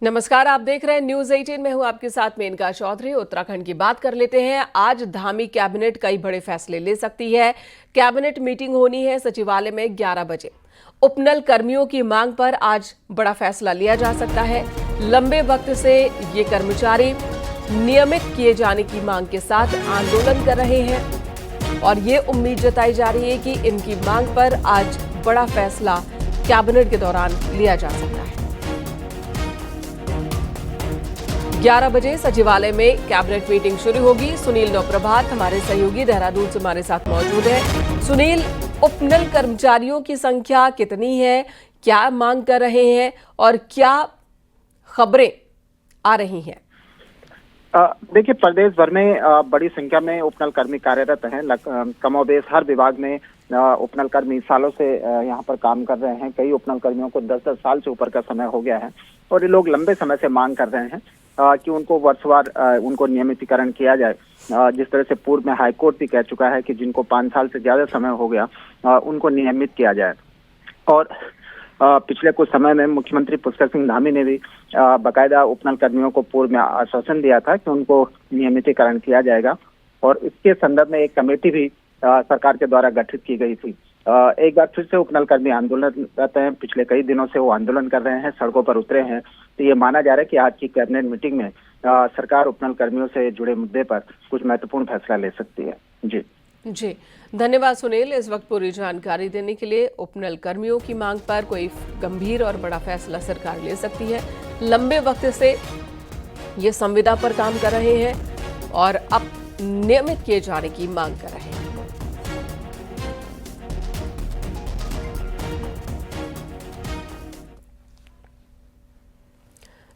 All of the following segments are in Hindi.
नमस्कार, आप देख रहे हैं न्यूज 18 में हूं आपके साथ मेनका चौधरी। उत्तराखंड की बात कर लेते हैं। आज धामी कैबिनेट कई बड़े फैसले ले सकती है। कैबिनेट मीटिंग होनी है सचिवालय में 11 बजे। उपनल कर्मियों की मांग पर आज बड़ा फैसला लिया जा सकता है। लंबे वक्त से ये कर्मचारी नियमित किए जाने की मांग के साथ आंदोलन कर रहे हैं और ये उम्मीद जताई जा रही है कि इनकी मांग पर आज बड़ा फैसला कैबिनेट के दौरान लिया जा सकता है। 11 बजे सचिवालय में कैबिनेट मीटिंग शुरू होगी। सुनील नौप्रभात हमारे सहयोगी देहरादून से हमारे साथ मौजूद है। सुनील, उपनल कर्मचारियों की संख्या कितनी है, क्या मांग कर रहे हैं और क्या खबरें आ रही हैं? देखिए, प्रदेश भर में बड़ी संख्या में उपनल कर्मी कार्यरत हैं। कमोबेश हर विभाग में उपनल कर्मी सालों से यहाँ पर काम कर रहे हैं। कई उपनल कर्मियों को 10-10 साल से ऊपर का समय हो गया है और ये लोग लंबे समय से मांग कर रहे हैं कि उनको वर्षवार उनको नियमितीकरण किया जाए। जिस तरह से पूर्व में हाईकोर्ट भी कह चुका है कि जिनको 5 साल से ज्यादा समय हो गया उनको नियमित किया जाए। और पिछले कुछ समय में मुख्यमंत्री पुष्कर सिंह धामी ने भी बाकायदा उपनल कर्मियों को पूर्व में आश्वासन दिया था कि उनको नियमितीकरण किया जाएगा और इसके संदर्भ में एक कमेटी भी सरकार के द्वारा गठित की गई थी। एक बार फिर से उपनल कर्मी आंदोलनरत हैं। पिछले कई दिनों से वो आंदोलन कर रहे हैं, सड़कों पर उतरे हैं। तो ये माना जा रहा है कि आज की कैबिनेट मीटिंग में सरकार उपनल कर्मियों से जुड़े मुद्दे पर कुछ महत्वपूर्ण फैसला ले सकती है। जी, धन्यवाद सुनील, इस वक्त पूरी जानकारी देने के लिए। उपनल कर्मियों की मांग पर कोई गंभीर और बड़ा फैसला सरकार ले सकती है। लंबे वक्त से ये संविदा पर काम कर रहे हैं और अब नियमित किए जाने की मांग कर रहे हैं।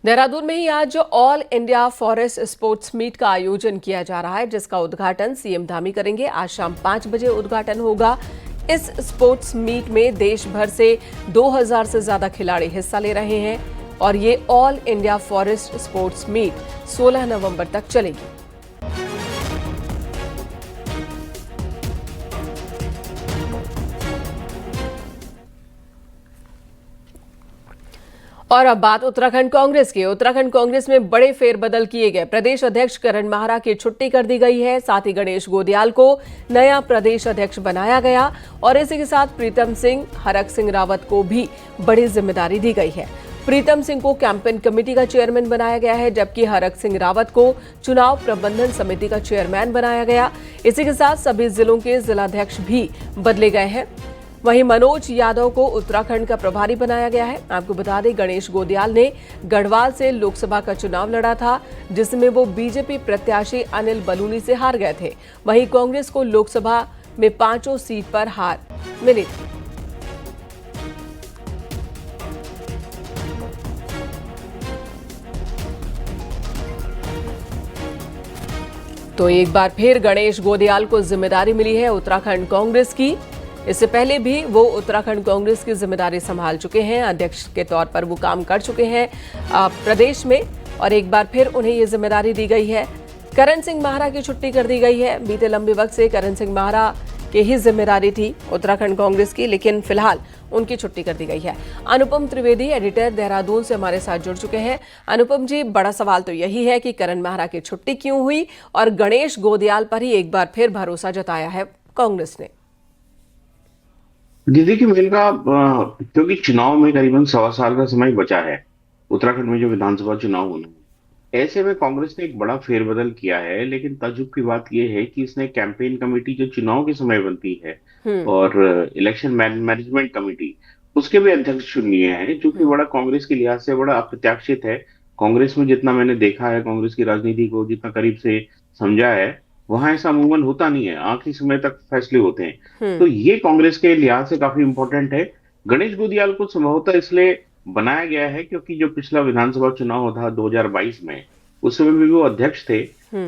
देहरादून में ही आज all India forest sports meet का आयोजन किया जा रहा है, जिसका उद्घाटन सीएम धामी करेंगे। आज शाम 5 बजे उद्घाटन होगा। इस स्पोर्ट्स मीट में देश भर से 2000 से ज्यादा खिलाड़ी हिस्सा ले रहे हैं और ये all India forest sports meet 16 नवंबर तक चलेगी। और अब बात उत्तराखंड कांग्रेस की। उत्तराखंड कांग्रेस में बड़े फेरबदल किए गए। प्रदेश अध्यक्ष करण माहरा की छुट्टी कर दी गई है। साथ ही गणेश गोदियाल को नया प्रदेश अध्यक्ष बनाया गया और इसी के साथ प्रीतम सिंह, हरक सिंह रावत को भी बड़ी जिम्मेदारी दी गई है। प्रीतम सिंह को कैंपेन कमेटी का चेयरमैन बनाया गया है, जबकि हरक सिंह रावत को चुनाव प्रबंधन समिति का चेयरमैन बनाया गया। इसी के साथ सभी जिलों के जिलाध्यक्ष भी बदले गए हैं। वहीं मनोज यादव को उत्तराखंड का प्रभारी बनाया गया है। आपको बता दें, गणेश गोदियाल ने गढ़वाल से लोकसभा का चुनाव लड़ा था, जिसमें वो बीजेपी प्रत्याशी अनिल बलूनी से हार गए थे। वहीं कांग्रेस को लोकसभा में 5 सीट पर हार मिली थी। तो एक बार फिर गणेश गोदियाल को जिम्मेदारी मिली है उत्तराखंड कांग्रेस की। इससे पहले भी वो उत्तराखंड कांग्रेस की जिम्मेदारी संभाल चुके हैं। अध्यक्ष के तौर पर वो काम कर चुके हैं प्रदेश में और एक बार फिर उन्हें ये जिम्मेदारी दी गई है। करण सिंह माहरा की छुट्टी कर दी गई है। बीते लंबे वक्त से करण सिंह माहरा की ही जिम्मेदारी थी उत्तराखंड कांग्रेस की, लेकिन फिलहाल उनकी छुट्टी कर दी गई है। अनुपम त्रिवेदी एडिटर देहरादून से हमारे साथ जुड़ चुके हैं। अनुपम जी, बड़ा सवाल तो यही है कि करण माहरा की छुट्टी क्यों हुई और गणेश गोदियाल पर ही एक बार फिर भरोसा जताया है कांग्रेस ने। जी देखिए, मेनका क्योंकि चुनाव में करीबन 1.25 साल का समय बचा है उत्तराखंड में जो विधानसभा चुनाव होने हैं, ऐसे में कांग्रेस ने एक बड़ा फेरबदल किया है। लेकिन ताज्जुब की बात यह है कि इसने कैंपेन कमेटी जो चुनाव के समय बनती है और इलेक्शन मैनेजमेंट कमेटी, उसके भी अध्यक्ष चुन लिए हैं, जो कि बड़ा कांग्रेस के लिहाज से बड़ा अप्रत्याशित है। कांग्रेस में जितना मैंने देखा है, कांग्रेस की राजनीति को जितना करीब से समझा है, वहां ऐसा अमूमन होता नहीं है। आखिरी समय तक फैसले होते हैं। तो ये कांग्रेस के लिहाज से काफी इंपॉर्टेंट है। गणेश गोदियाल को संभवतः इसलिए बनाया गया है क्योंकि जो पिछला विधानसभा चुनाव था 2022 में, उस समय भी वो अध्यक्ष थे।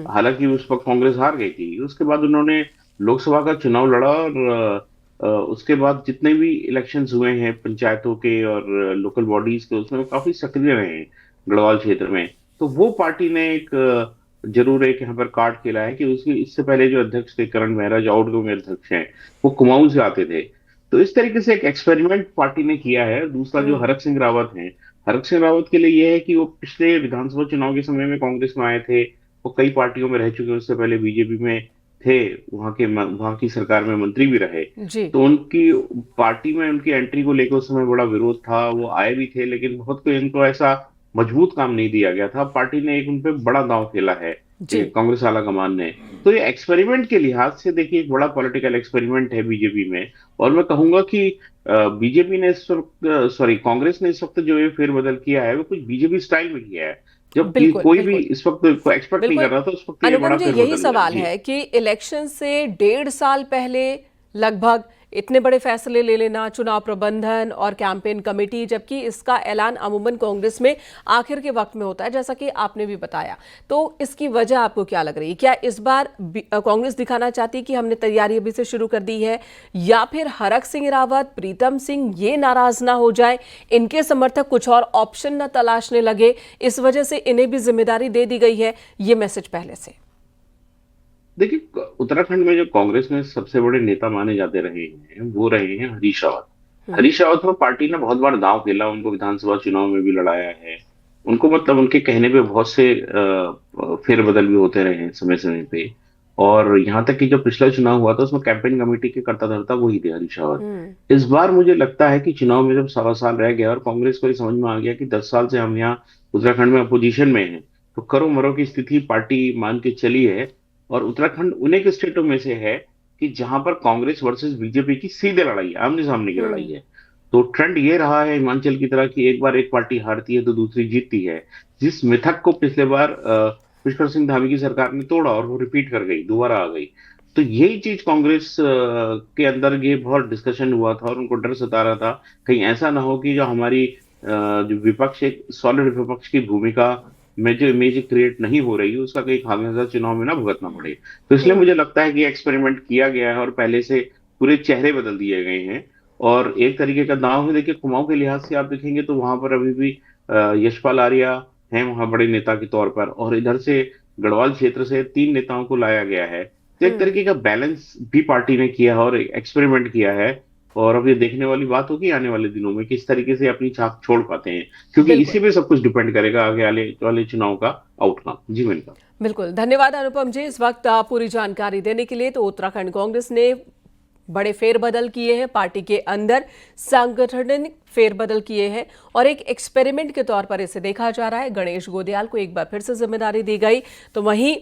हालांकि उस वक्त कांग्रेस हार गई थी। उसके बाद उन्होंने लोकसभा का चुनाव लड़ा और उसके बाद जितने भी इलेक्शंस हुए हैं पंचायतों के और लोकल बॉडीज के, उसमें वो काफी सक्रिय रहे हैं गढ़वाल क्षेत्र में। तो वो पार्टी ने एक जरूर एक यहाँ पर कार्ड खेला है कि उसकी इससे पहले जो अध्यक्ष थे करण मेहरा, जो आउटगोइंग अध्यक्ष हैं, वो कुमाऊं से आते थे। तो इस तरीके से एक एक्सपेरिमेंट पार्टी ने किया है। दूसरा जो हरक सिंह रावत हैं, हरक सिंह रावत के लिए ये है कि वो पिछले विधानसभा चुनाव के समय में कांग्रेस में आए थे, वो कई पार्टियों में रह चुके हैं, उससे पहले बीजेपी में थे, वहां की सरकार में मंत्री भी रहे। जी। तो उनकी पार्टी में उनकी एंट्री को लेकर उस समय बड़ा विरोध था, वो आए भी थे, लेकिन बहुत कोई इनको ऐसा मजबूत काम नहीं दिया गया था। पार्टी ने एक उनपे बड़ा दांव खेला है, जी। ये कांग्रेस आला कमान ने। तो ये एक्सपेरिमेंट के लिहाज से देखिए एक बड़ा पॉलिटिकल एक्सपेरिमेंट है बीजेपी में। और मैं कहूंगा कि बीजेपी ने इस वक्त, सॉरी, कांग्रेस ने इस वक्त जो ये फेरबदल किया है वो कुछ बीजेपी स्टाइल में किया है, जबकि बिल्कुल, कोई भी बिल्कुल, इस वक्त को एक्सपेक्ट नहीं बिल्कुल। कर रहा था। उस वक्त ये अनुपम बड़ा जी, यही फेरबदल हुआ है सवाल जी। है कि इलेक्शन से 1.5 साल पहले लगभग इतने बड़े फैसले ले लेना, चुनाव प्रबंधन और कैंपेन कमेटी, जबकि इसका ऐलान अमूमन कांग्रेस में आखिर के वक्त में होता है, जैसा कि आपने भी बताया। तो इसकी वजह आपको क्या लग रही है? क्या इस बार कांग्रेस दिखाना चाहती है कि हमने तैयारी अभी से शुरू कर दी है, या फिर हरक सिंह रावत, प्रीतम सिंह ये नाराज ना हो जाए, इनके समर्थक कुछ और ऑप्शन न तलाशने लगे, इस वजह से इन्हें भी जिम्मेदारी दे दी गई है? ये मैसेज पहले से। देखिए, उत्तराखंड में जो कांग्रेस में सबसे बड़े नेता माने जाते रहे हैं वो रहे हैं हरीश रावत। हरीश रावत में पार्टी ने बहुत बार दांव खेला, उनको विधानसभा चुनाव में भी लड़ाया है। उनको मतलब उनके कहने पे बहुत से फेरबदल भी होते रहे हैं समय समय पे। और यहाँ तक कि जब पिछला चुनाव हुआ था उसमें कैंपेन कमेटी के कर्ता धर्ता वही थे, हरीश रावत। इस बार मुझे लगता है कि चुनाव में जब 1.25 साल रह गया और कांग्रेस को ये समझ में आ गया कि 10 साल से हम यहाँ उत्तराखंड में अपोजिशन में हैं, तो करो मरो की स्थिति पार्टी मान के चली है। और उत्तराखंड उन एक स्टेटों में से है कि जहां पर कांग्रेस वर्सेस बीजेपी की सीधे लड़ाई है, आमने सामने की लड़ाई है। तो ट्रेंड ये रहा है हिमाचल की तरह कि एक बार एक पार्टी हारती है तो दूसरी जीतती है। जिस मिथक को पिछले बार पुष्कर सिंह धामी की सरकार ने तोड़ा और वो रिपीट कर गई, दोबारा आ गई। तो यही चीज कांग्रेस के अंदर ये बहुत डिस्कशन हुआ था और उनको डर सता रहा था कहीं ऐसा ना हो कि जो हमारी जो विपक्ष, एक सॉलिड विपक्ष की भूमिका में जो इमेज क्रिएट नहीं हो रही है उसका कहीं खामियाजा चुनाव में ना भुगतना पड़े। तो इसलिए मुझे लगता है कि एक्सपेरिमेंट किया गया है और पहले से पूरे चेहरे बदल दिए गए हैं। और एक तरीके का दांव है। देखिए, कुमाऊं के लिहाज से आप देखेंगे तो वहां पर अभी भी यशपाल आर्या हैं वहां बड़े नेता के तौर पर, और इधर से गढ़वाल क्षेत्र से 3 नेताओं को लाया गया है। तो एक तरीके का बैलेंस भी पार्टी ने किया है और एक्सपेरिमेंट किया है। और अब ये देखने वाली बात होगी आने वाले दिनों में किस तरीके से अपनी छाप छोड़ पाते हैं, क्योंकि बिल्कुल, इसी पे सब कुछ डिपेंड करेगा आगे वाले चुनाव का आउटकम। जी मैंने कहा। बिल्कुल। धन्यवाद अनुपम जी, इस वक्त आप पूरी जानकारी देने के लिए। तो उत्तराखंड कांग्रेस ने बड़े फेरबदल किए हैं, पार्टी के अंदर सांगठनिक फेरबदल किए हैं और एक एक्सपेरिमेंट के तौर पर इसे देखा जा रहा है। गणेश गोदियाल को एक बार फिर से जिम्मेदारी दी गई, तो वहीं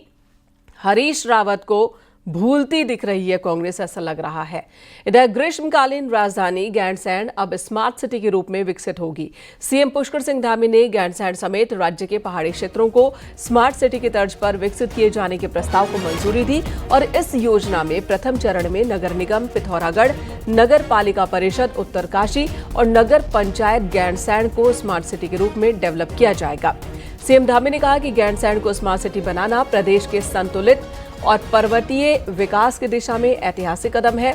हरीश रावत को भूलती दिख रही है कांग्रेस, ऐसा लग रहा है। इधर ग्रीष्मकालीन राजधानी गैंडसैंड अब स्मार्ट सिटी के रूप में विकसित होगी। सीएम पुष्कर सिंह धामी ने गैंडसैंड समेत राज्य के पहाड़ी क्षेत्रों को स्मार्ट सिटी की तर्ज पर विकसित किए जाने के प्रस्ताव को मंजूरी दी और इस योजना में प्रथम चरण में नगर निगम पिथौरागढ़, नगर पालिका परिषद उत्तरकाशी और नगर पंचायत गैंडसैंड को स्मार्ट सिटी के रूप में डेवलप किया जाएगा। सीएम धामी ने कहा कि गैंडसैंड को स्मार्ट सिटी बनाना प्रदेश के संतुलित और पर्वतीय विकास की दिशा में ऐतिहासिक कदम है।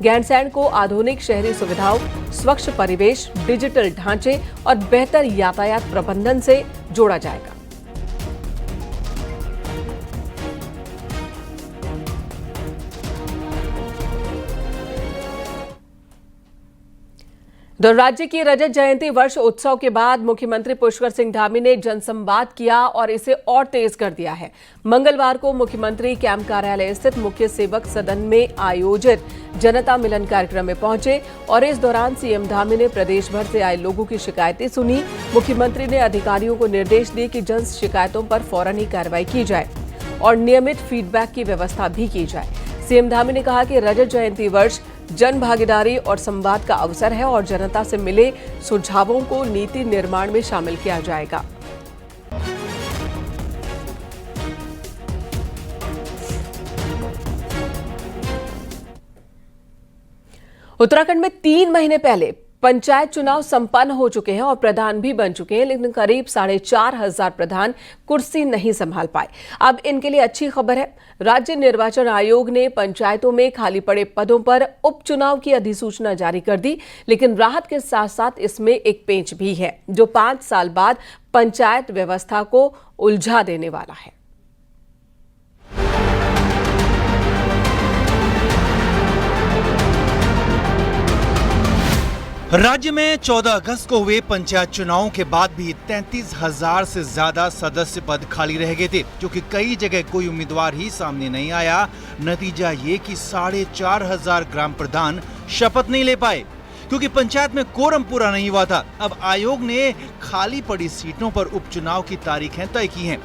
गैंडसैंड को आधुनिक शहरी सुविधाओं, स्वच्छ परिवेश, डिजिटल ढांचे और बेहतर यातायात प्रबंधन से जोड़ा जाएगा। तो राज्य की रजत जयंती वर्ष उत्सव के बाद मुख्यमंत्री पुष्कर सिंह धामी ने जनसंवाद किया और इसे और तेज कर दिया है। मंगलवार को मुख्यमंत्री कैंप कार्यालय स्थित मुख्य सेवक सदन में आयोजित जनता मिलन कार्यक्रम में पहुंचे और इस दौरान सीएम धामी ने प्रदेश भर से आए लोगों की शिकायतें सुनी। मुख्यमंत्री ने अधिकारियों को निर्देश दिए कि जन शिकायतों पर फौरन ही कार्रवाई की जाए और नियमित फीडबैक की व्यवस्था भी की जाए। सीएम धामी ने कहा कि रजत जयंती वर्ष जन भागीदारी और संवाद का अवसर है और जनता से मिले सुझावों को नीति निर्माण में शामिल किया जाएगा। उत्तराखंड में 3 महीने पहले पंचायत चुनाव संपन्न हो चुके हैं और प्रधान भी बन चुके हैं, लेकिन करीब 4,500 प्रधान कुर्सी नहीं संभाल पाए। अब इनके लिए अच्छी खबर है। राज्य निर्वाचन आयोग ने पंचायतों में खाली पड़े पदों पर उपचुनाव की अधिसूचना जारी कर दी, लेकिन राहत के साथ साथ इसमें एक पेंच भी है जो 5 साल बाद पंचायत व्यवस्था को उलझा देने वाला है। राज्य में 14 अगस्त को हुए पंचायत चुनावों के बाद भी 33,000 से ज्यादा सदस्य पद खाली रह गए थे, क्योंकि कई जगह कोई उम्मीदवार ही सामने नहीं आया। नतीजा ये कि 4,500 ग्राम प्रधान शपथ नहीं ले पाए, क्योंकि पंचायत में कोरम पूरा नहीं हुआ था। अब आयोग ने खाली पड़ी सीटों पर उपचुनाव की तारीखें तय की हैं।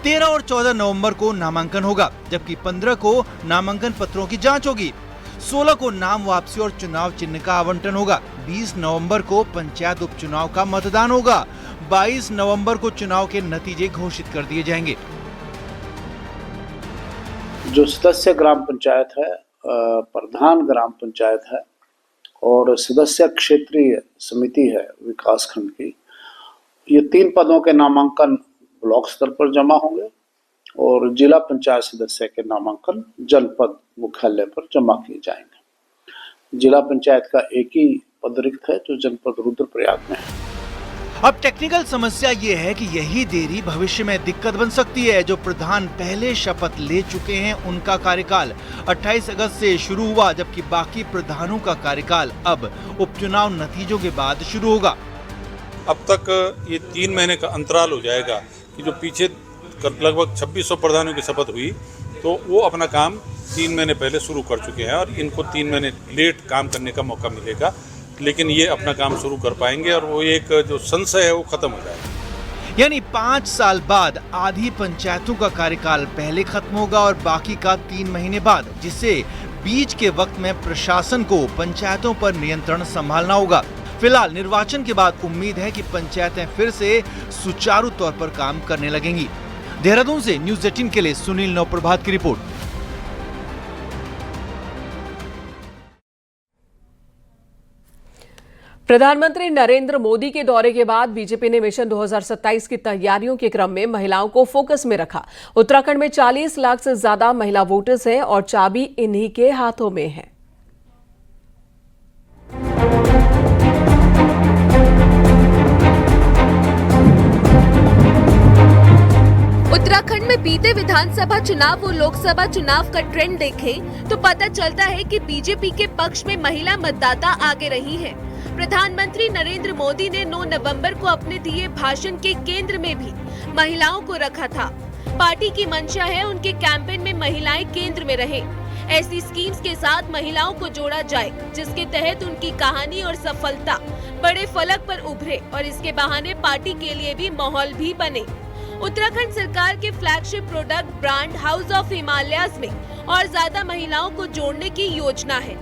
13 और 14 नवंबर को नामांकन होगा, जबकि 15 को नामांकन पत्रों की जांच होगी। 16 को नाम वापसी और चुनाव चिन्ह का आवंटन होगा। 20 नवंबर को पंचायत उपचुनाव का मतदान होगा। 22 नवंबर को चुनाव के नतीजे घोषित कर दिए जाएंगे। जो सदस्य ग्राम पंचायत है, प्रधान ग्राम पंचायत है और सदस्य क्षेत्रीय समिति है विकास खंड की, ये 3 पदों के नामांकन ब्लॉक स्तर पर जमा होंगे और जिला पंचायत सदस्य के नामांकन जनपद मुख्यालय पर जमा किए जाएंगे। जिला पंचायत का एक ही पद रिक्त है जो जनपद रुद्रप्रयाग में है। अब टेक्निकल समस्या ये है कि यही देरी भविष्य में दिक्कत बन सकती है। जो प्रधान पहले शपथ ले चुके हैं उनका कार्यकाल 28 अगस्त से शुरू हुआ, जबकि बाकी प्रधानों का कार्यकाल अब उपचुनाव नतीजों के बाद शुरू होगा। अब तक ये 3 महीने का अंतराल हो जाएगा कि जो पीछे लगभग 2600 प्रधानों की शपथ हुई, तो वो अपना काम 3 महीने पहले शुरू कर चुके हैं और इनको 3 महीने लेट काम करने का मौका मिलेगा, लेकिन ये अपना काम शुरू कर पाएंगे और वो एक जो संशय है वो खत्म हो जाएगा। यानी 5 साल बाद आधी पंचायतों का कार्यकाल पहले खत्म होगा और बाकी का 3 महीने बाद, जिससे बीच के वक्त में प्रशासन को पंचायतों पर नियंत्रण संभालना होगा। फिलहाल निर्वाचन के बाद उम्मीद है कि पंचायतें फिर से सुचारू तौर पर काम करने लगेंगी। देहरादून से न्यूज़ 18 के लिए सुनील नवप्रभात की रिपोर्ट। प्रधानमंत्री नरेंद्र मोदी के दौरे के बाद बीजेपी ने मिशन 2027 की तैयारियों के क्रम में महिलाओं को फोकस में रखा। उत्तराखंड में 40 लाख से ज्यादा महिला वोटर्स हैं और चाबी इन्हीं के हाथों में है। उत्तराखंड में बीते विधानसभा चुनाव और लोकसभा चुनाव का ट्रेंड देखें तो पता चलता है कि बीजेपी के पक्ष में महिला मतदाता आगे रही है। प्रधानमंत्री नरेंद्र मोदी ने 9 नवंबर को अपने दिए भाषण के केंद्र में भी महिलाओं को रखा था। पार्टी की मंशा है उनके कैंपेन में महिलाएं केंद्र में रहे। ऐसी स्कीम्स के साथ महिलाओं को जोड़ा जाए जिसके तहत उनकी कहानी और सफलता बड़े फलक पर उभरे और इसके बहाने पार्टी के लिए भी माहौल भी बने। उत्तराखंड सरकार के flagship product brand house of Himalayas में और ज्यादा महिलाओं को जोड़ने की योजना है।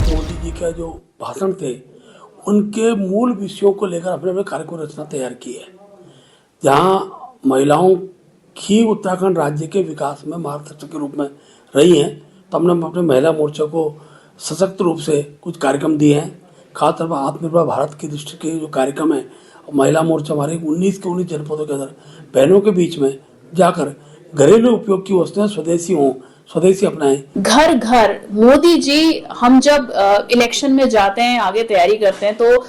मोदी जी का जो भाषण थे उनके मूल विषयों को लेकर अपने अपने कार्यक्रम रचना तैयार की है, जहां महिलाओं ही उत्तराखंड राज्य के विकास में मार्गदर्शक के रूप में रही हैं। तो हमने अपने महिला मोर्चा को सशक्त रूप से कुछ कार्यक्रम दिए हैं। खासतौर पर आत्मनिर्भर भारत की दृष्टि के जो कार्यक्रम है, महिला मोर्चा हमारे 19 के 19 जनपदों के अंदर बहनों के बीच में जाकर घरेलू उपयोग की वस्तुएं स्वदेशी अपनाएं। घर घर मोदी जी, हम जब इलेक्शन में जाते हैं, आगे तैयारी करते हैं, तो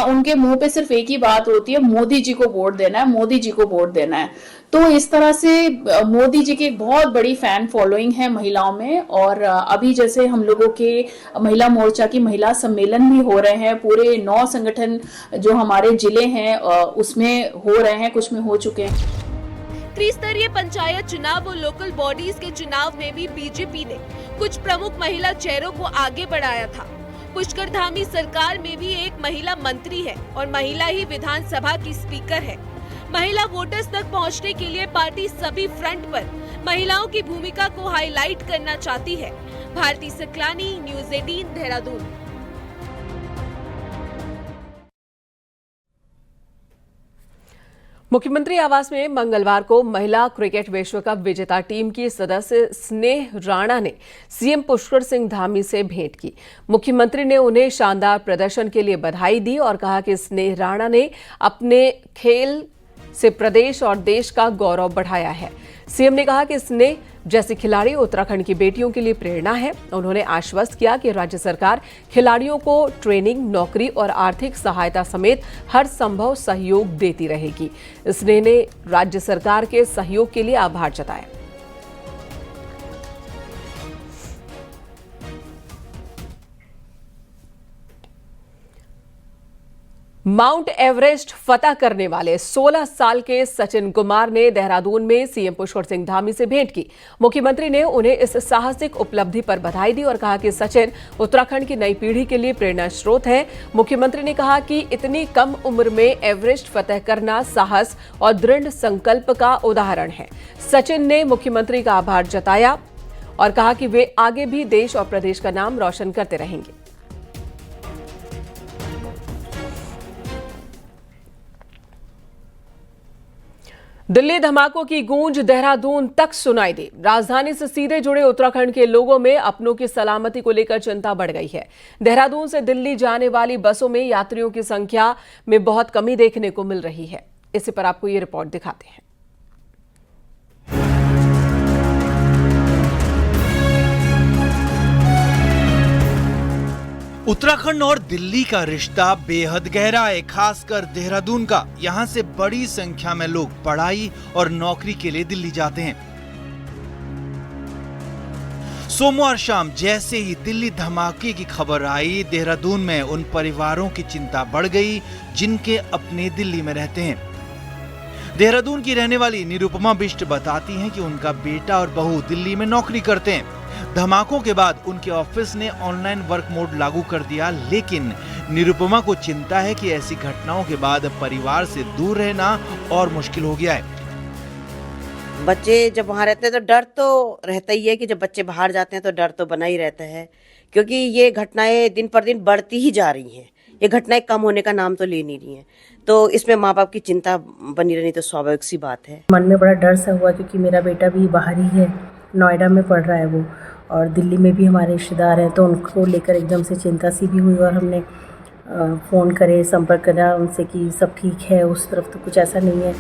उनके मुंह पे सिर्फ एक ही बात होती है, मोदी जी को वोट देना है, मोदी जी को वोट देना है। तो इस तरह से मोदी जी की एक बहुत बड़ी फैन फॉलोइंग है महिलाओं में। और अभी जैसे हम लोगों के महिला मोर्चा की महिला सम्मेलन भी हो रहे हैं, पूरे 9 संगठन जो हमारे जिले हैं उसमें हो रहे हैं, कुछ में हो चुके हैं। त्रिस्तरीय पंचायत चुनाव और लोकल बॉडीज के चुनाव में भी बीजेपी ने कुछ प्रमुख महिला चेहरों को आगे बढ़ाया था। पुष्कर धामी सरकार में भी एक महिला मंत्री है और महिला ही विधानसभा की स्पीकर है। महिला वोटर्स तक पहुंचने के लिए पार्टी सभी फ्रंट पर महिलाओं की भूमिका को हाईलाइट करना चाहती है। भारती सकलानी, न्यूज़ 18, देहरादून। मुख्यमंत्री आवास में मंगलवार को महिला क्रिकेट विश्व कप विजेता टीम की सदस्य स्नेह राणा ने सीएम पुष्कर सिंह धामी से भेंट की। मुख्यमंत्री ने उन्हें शानदार प्रदर्शन के लिए बधाई दी और कहा कि स्नेह राणा ने अपने खेल से प्रदेश और देश का गौरव बढ़ाया है। सीएम ने कहा कि स्नेह जैसी खिलाड़ी उत्तराखंड की बेटियों के लिए प्रेरणा है। उन्होंने आश्वस्त किया कि राज्य सरकार खिलाड़ियों को ट्रेनिंग, नौकरी और आर्थिक सहायता समेत हर संभव सहयोग देती रहेगी। स्नेह ने राज्य सरकार के सहयोग के लिए आभार जताया। माउंट एवरेस्ट फतह करने वाले 16 साल के सचिन कुमार ने देहरादून में सीएम पुष्कर सिंह धामी से भेंट की। मुख्यमंत्री ने उन्हें इस साहसिक उपलब्धि पर बधाई दी और कहा कि सचिन उत्तराखंड की नई पीढ़ी के लिए प्रेरणा स्रोत हैं। मुख्यमंत्री ने कहा कि इतनी कम उम्र में एवरेस्ट फतह करना साहस और दृढ़ संकल्प का उदाहरण है। सचिन ने मुख्यमंत्री का आभार जताया और कहा कि वे आगे भी देश और प्रदेश का नाम रोशन करते रहेंगे। दिल्ली धमाकों की गूंज देहरादून तक सुनाई दी। राजधानी से सीधे जुड़े उत्तराखंड के लोगों में अपनों की सलामती को लेकर चिंता बढ़ गई है। देहरादून से दिल्ली जाने वाली बसों में यात्रियों की संख्या में बहुत कमी देखने को मिल रही है। इसी पर आपको ये रिपोर्ट दिखाते हैं। उत्तराखंड और दिल्ली का रिश्ता बेहद गहरा है, खासकर देहरादून का। यहाँ से बड़ी संख्या में लोग पढ़ाई और नौकरी के लिए दिल्ली जाते हैं। सोमवार शाम जैसे ही दिल्ली धमाके की खबर आई, देहरादून में उन परिवारों की चिंता बढ़ गई जिनके अपने दिल्ली में रहते हैं। देहरादून की रहने वाली निरुपमा बिष्ट बताती हैं कि उनका बेटा और बहू दिल्ली में नौकरी करते हैं। धमाकों के बाद उनके ऑफिस ने ऑनलाइन वर्क मोड लागू कर दिया, लेकिन निरुपमा को चिंता है कि ऐसी घटनाओं के बाद परिवार से दूर रहना और मुश्किल हो गया है। बच्चे जब वहाँ रहते हैं तो डर तो रहता ही है कि जब बच्चे बाहर जाते हैं तो डर तो बना ही रहता है, क्योंकि ये घटनाएं दिन पर दिन बढ़ती ही जा रही हैं। ये घटनाएं कम होने का नाम तो ले नहीं रही हैं, तो इसमें माँ बाप की चिंता बनी रहनी तो स्वाभाविक सी बात है। मन में बड़ा डर सा हुआ, क्योंकि मेरा बेटा भी बाहर ही है, नोएडा में पढ़ रहा है वो, और दिल्ली में भी हमारे रिश्तेदार हैं, तो उनको लेकर एकदम से चिंता सी भी हुई। और हमने फ़ोन करे, संपर्क करा उनसे कि सब ठीक है, उस तरफ तो कुछ ऐसा नहीं है।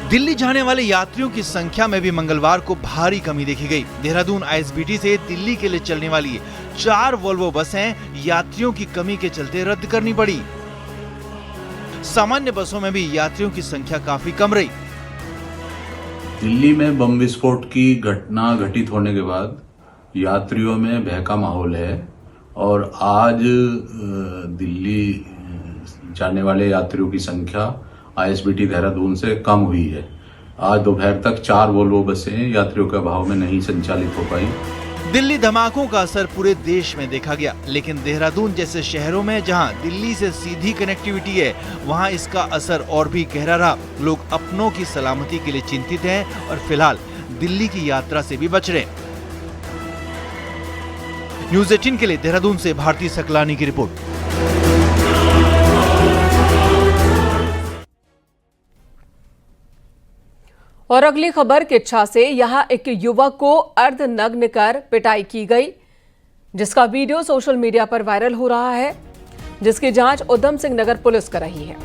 दिल्ली जाने वाले यात्रियों की संख्या में भी मंगलवार को भारी कमी देखी गई। देहरादून आईएसबीटी से दिल्ली के लिए चलने वाली 4 वोल्वो बसें यात्रियों की कमी के चलते रद्द करनी पड़ी। सामान्य बसों में भी यात्रियों की संख्या काफी कम रही। दिल्ली में बम विस्फोट की घटना घटित होने के बाद यात्रियों में भय का माहौल है और आज दिल्ली जाने वाले यात्रियों की संख्या आईएसबीटी देहरादून से कम हुई है। आज दोपहर तक 4 वोल्वो बसें यात्रियों के अभाव में नहीं संचालित हो पाई। दिल्ली धमाकों का असर पूरे देश में देखा गया, लेकिन देहरादून जैसे शहरों में जहां दिल्ली से सीधी कनेक्टिविटी है, वहां इसका असर और भी गहरा रहा। लोग अपनों की सलामती के लिए चिंतित हैं और फिलहाल दिल्ली की यात्रा से भी बच रहे हैं। न्यूज़ 18 के लिए देहरादून से भारती सकलानी की रिपोर्ट। और अगली खबर किच्छा से, यहां एक युवक को अर्धनग्न कर पिटाई की गई, जिसका वीडियो सोशल मीडिया पर वायरल हो रहा है, जिसकी जांच उधम सिंह नगर पुलिस कर रही है।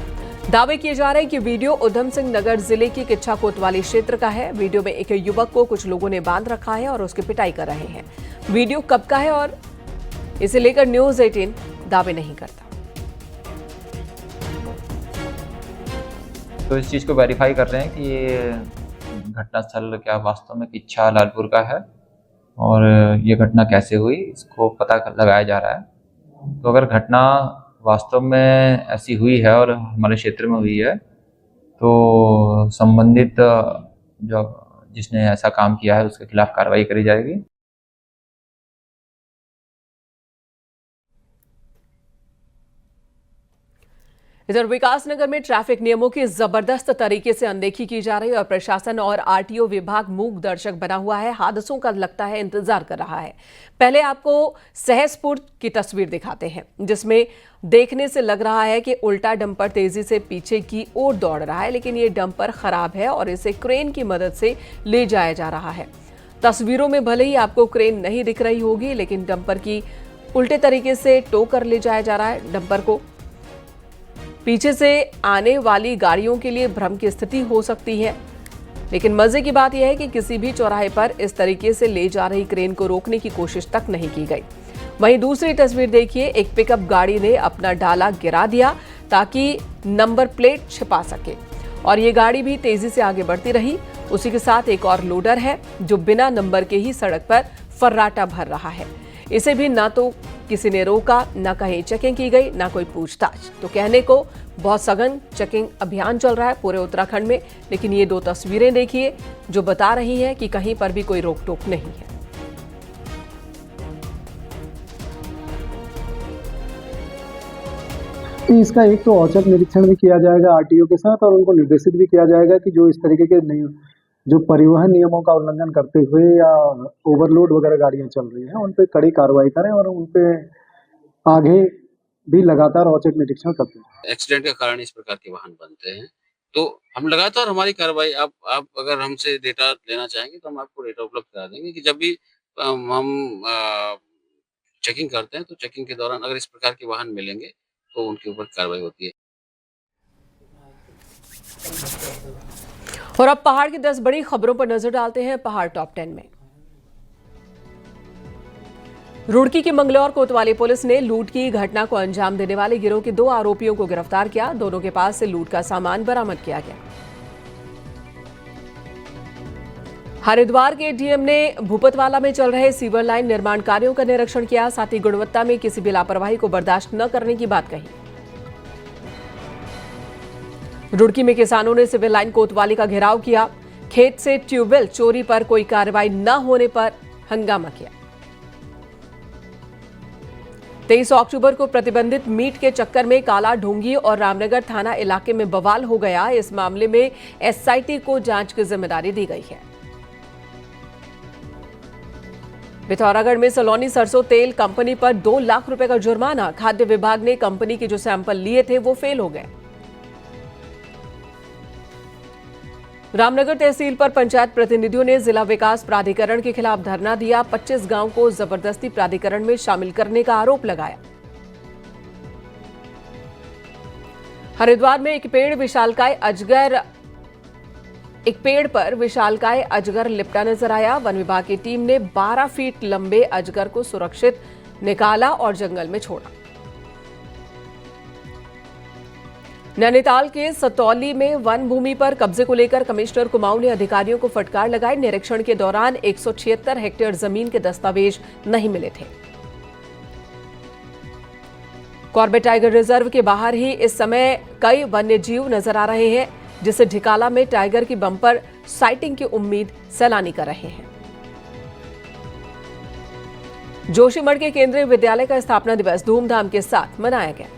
दावे किए जा रहे हैं कि वीडियो उधम सिंह नगर जिले की किच्छा कोतवाली क्षेत्र का है। वीडियो में एक युवक को कुछ लोगों ने बांध रखा है और उसकी पिटाई कर रहे हैं। वीडियो कब का है और इसे लेकर न्यूज़ 18 दावे नहीं करता। तो इस चीज को वेरीफाई कर रहे हैं कि ये घटनास्थल क्या वास्तव में किच्छा लालपुर का है और ये घटना कैसे हुई, इसको पता लगाया जा रहा है। तो अगर घटना वास्तव में ऐसी हुई है और हमारे क्षेत्र में हुई है, तो संबंधित जो जिसने ऐसा काम किया है उसके खिलाफ कार्रवाई करी जाएगी। इधर विकासनगर में ट्रैफिक नियमों की जबरदस्त तरीके से अनदेखी की जा रही है और प्रशासन और आरटीओ विभाग मूक दर्शक बना हुआ है। हादसों का लगता है इंतजार कर रहा है। पहले आपको सहसपुर की तस्वीर दिखाते हैं, जिसमें देखने से लग रहा है कि उल्टा डंपर तेजी से पीछे की ओर दौड़ रहा है, लेकिन ये डंपर खराब है और इसे क्रेन की मदद से ले जाया जा रहा है। तस्वीरों में भले ही आपको क्रेन नहीं दिख रही होगी, लेकिन डंपर की उल्टे तरीके से टो कर ले जाया जा रहा है। डंपर को पीछे से आने वाली गाड़ियों के लिए भ्रम की स्थिति हो सकती है, लेकिन मजे की बात यह है कि किसी भी चौराहे पर इस तरीके से ले जा रही क्रेन को रोकने की कोशिश तक नहीं की गई। वहीं दूसरी तस्वीर देखिए, एक पिकअप गाड़ी ने अपना डाला गिरा दिया ताकि नंबर प्लेट छिपा सके और ये गाड़ी भी तेजी से आगे बढ़ती रही। उसी के साथ एक और लोडर है जो बिना नंबर के ही सड़क पर फर्राटा भर रहा है। इसे भी ना तो किसी ने रोका, न कहीं चेकिंग की गई, न कोई पूछताछ। तो कहने को बहुत सघन चेकिंग अभियान चल रहा है पूरे उत्तराखंड में, लेकिन ये 2 तस्वीरें देखिए जो बता रही हैं कि कहीं पर भी कोई रोक टोक नहीं है। इसका एक तो औचक निरीक्षण भी किया जाएगा आरटीओ के साथ और उनको निर्देशित भी किया जाएगा कि जो इस तरीके के जो परिवहन नियमों का उल्लंघन करते हुए या ओवरलोड वगैरह गाड़ियां चल रही हैं उन पे कड़ी कार्रवाई करें और उन पे आगे भी लगातार औचक निरीक्षण करते हैं। एक्सीडेंट का कारण इस प्रकार के वाहन बनते हैं, तो हम लगातार हमारी कार्रवाई, आप अगर हमसे डेटा लेना चाहेंगे तो हम आपको डेटा उपलब्ध करा देंगे कि जब भी हम चेकिंग करते हैं तो चेकिंग के दौरान अगर इस प्रकार के वाहन मिलेंगे तो उनके ऊपर कार्रवाई होती है। और अब पहाड़ की 10 बड़ी खबरों पर नजर डालते हैं पहाड़ टॉप 10 में। रुड़की की मंगलौर कोतवाली पुलिस ने लूट की घटना को अंजाम देने वाले गिरोह के 2 आरोपियों को गिरफ्तार किया। दोनों के पास से लूट का सामान बरामद किया गया। हरिद्वार के डीएम ने भूपतवाला में चल रहे सीवर लाइन निर्माण कार्यों का निरीक्षण किया। साथ ही गुणवत्ता में किसी भी लापरवाही को बर्दाश्त न करने की बात कही। रुड़की में किसानों ने सिविल लाइन कोतवाली का घेराव किया। खेत से ट्यूबवेल चोरी पर कोई कार्रवाई न होने पर हंगामा किया। 23 अक्टूबर को प्रतिबंधित मीट के चक्कर में काला ढोंगी और रामनगर थाना इलाके में बवाल हो गया। इस मामले में एसआईटी को जांच की जिम्मेदारी दी गई है। पिथौरागढ़ में सलोनी सरसों तेल कंपनी पर 2 लाख रुपए का जुर्माना। खाद्य विभाग ने कंपनी के जो सैंपल लिए थे वो फेल हो गए। रामनगर तहसील पर पंचायत प्रतिनिधियों ने जिला विकास प्राधिकरण के खिलाफ धरना दिया। 25 गांव को जबरदस्ती प्राधिकरण में शामिल करने का आरोप लगाया। हरिद्वार में एक पेड़ पर विशालकाय अजगर लिपटा नजर आया। वन विभाग की टीम ने 12 फीट लंबे अजगर को सुरक्षित निकाला और जंगल में छोड़ा। नैनीताल के सतौली में वन भूमि पर कब्जे को लेकर कमिश्नर कुमाऊं ने अधिकारियों को फटकार लगाई। निरीक्षण के दौरान 176 हेक्टेयर जमीन के दस्तावेज नहीं मिले थे। कॉर्बेट टाइगर रिजर्व के बाहर ही इस समय कई वन्यजीव नजर आ रहे हैं, जिससे ढिकाला में टाइगर की बम्पर साइटिंग की उम्मीद सैलानी कर रहे हैं। जोशीमठ के केंद्रीय विद्यालय का स्थापना दिवस धूमधाम के साथ मनाया गया।